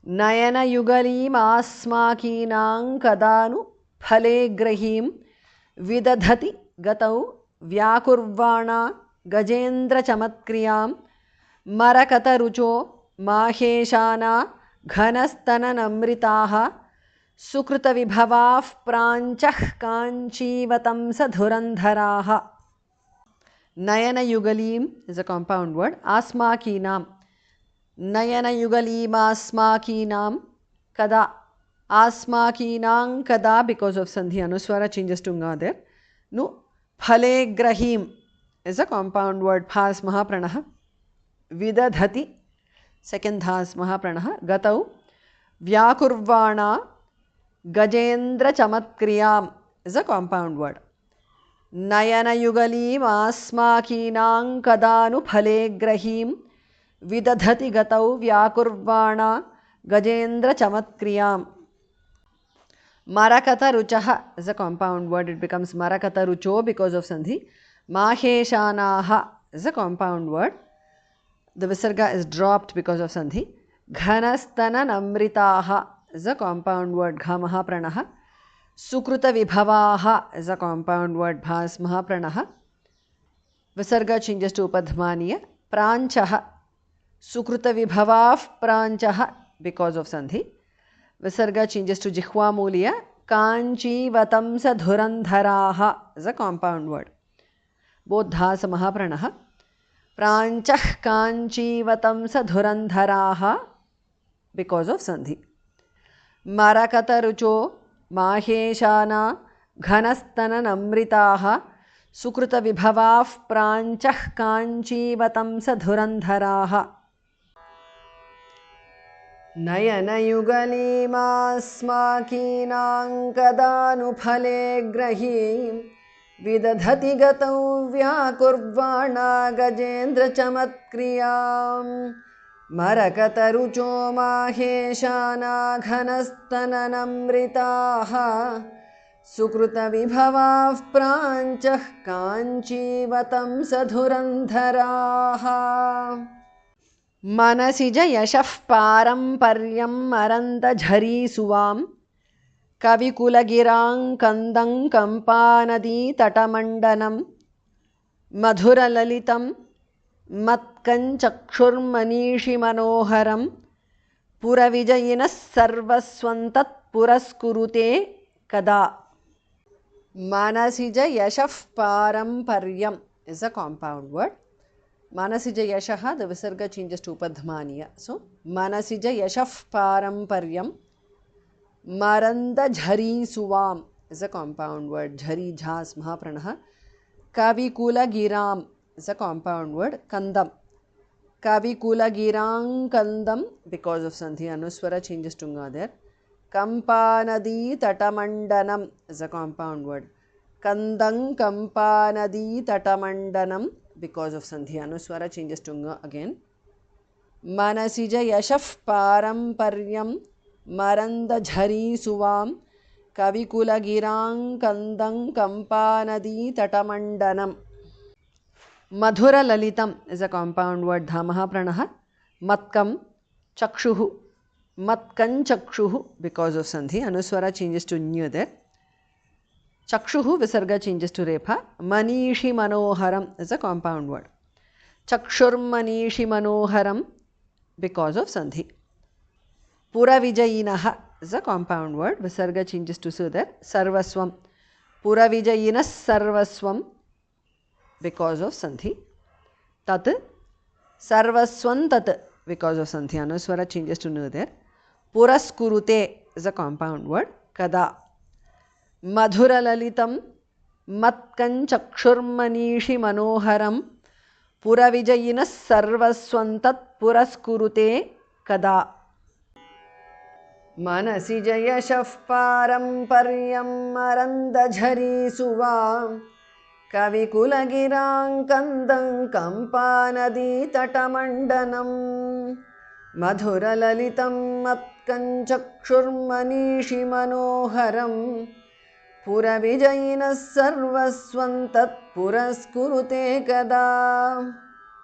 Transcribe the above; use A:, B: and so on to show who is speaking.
A: नयनयुगलीमास्माकीनां कदानु फले ग्रहीं विदधति गतौ व्याकुर्वाणा गजेन्द्रचमत्क्रियां मरकतरुचो माहेशाना घनस्तननमृताः सुकृतविभवाः प्राञ्चः काञ्चीवतंसधुरन्धराः. Nayanayugalim is a compound word. Asmakinam. Nayanayugalimasmakinam kada. Asmakinam kada, because of sandhi anuswara changes to nga there. Nu phale grahim is a compound word. Phas mahapranah. Vidadhati, second dhas mahapranah. Gatau vyakurvana gajendra chamatkriyam is a compound word. नयनयुगलीमास्माकीनां कदानु फले ग्रहीं विदधति गतौ व्याकुर्वाणा गजेन्द्र चमत्क्रियां. Marakataruchaha is a compound word. It becomes Marakatarucho because of sandhi. Maheshanaha is a compound word. The visarga is dropped because of sandhi. Ghanastananamritaha is a compound word. Ghamaha pranaha. Sukruta vibhavaha is a compound word. Bhas mahapranaha. Visarga changes to upadhmaniya. Pranchaha. Sukruta vibhavav pranchaha because of sandhi. Visarga changes to jihva muliya. Kanchi vatamsa dhurandharaha is a compound word. Both dhasa mahapranaha. Pranchah kanchi vatamsa dhurandharaha because of sandhi. Marakatarucho Maheshana Ghanastananamritaha Sukruta Vibhavav Pranchah Kanchi Vatamsa Dhurandharaha. Nayanayugalimasmakinam kadanu phale grahim vidadhati gatau vyakurvana gajendra chamatkriyam. Marakatarucho maheshana ghanastananamritaha Sukruta vibhavav pranchah kanchi vatamsa dhurandharaha. Manasija yashaf paramparyam maranda jhari suvam Kavikulagirang kandang kampanadi tatamandanam Madhuralalitam Matkanchakshurmanishi manoharam Puravijayinas sarvaswantat puraskurute kada. Manasija yashaf paramparyam is a compound word. Manasija yashaha, the visarga changes to upadhmaniya. So, Manasija yashaf paramparyam. Maranda jhari suvam is a compound word. Jhari jhas mahapranaha. Kavikula giram is a compound word. Kandam. Kavikula girang kandam because of sandhi anuswara changes to nga there. Kampanadi tatamandanam is a compound word. Kandang kampanadi tatamandanam because of sandhi anuswara changes to nga again. Manasija yashaf paramparyam maranda jhari suvam kavikula girang kandang kampanadi tatamandanam. Madhura lalitam is a compound word. Dhamaha pranaha. Matkam chakshuhu. Matkan chakshuhu because of sandhi. Anuswara changes to nyu there. Chakshuhu visarga changes to repha. Manishi manoharam is a compound word. Chakshur manishi manoharam because of sandhi. Puravijayinaha is a compound word. Visarga changes to su there. Sarvaswam. Puravijayinas sarvaswam because of sandhi. Tat sarvaswan tat because of sandhi. Anuswara changes to nu there. Puraskurute is a compound word. Kada. Madhura lalitam matkan chakshurmanishi manoharam puravijayinas sarvaswantat puraskurute kada. Manasija yashaf paramparyam maranda jhari suvam Kavikulagirang kandang kampanadi tatamandanam Madhura lalitam matkan chakshurmanishi manoharam Puravijayinas sarvaswantat puraskurute kada.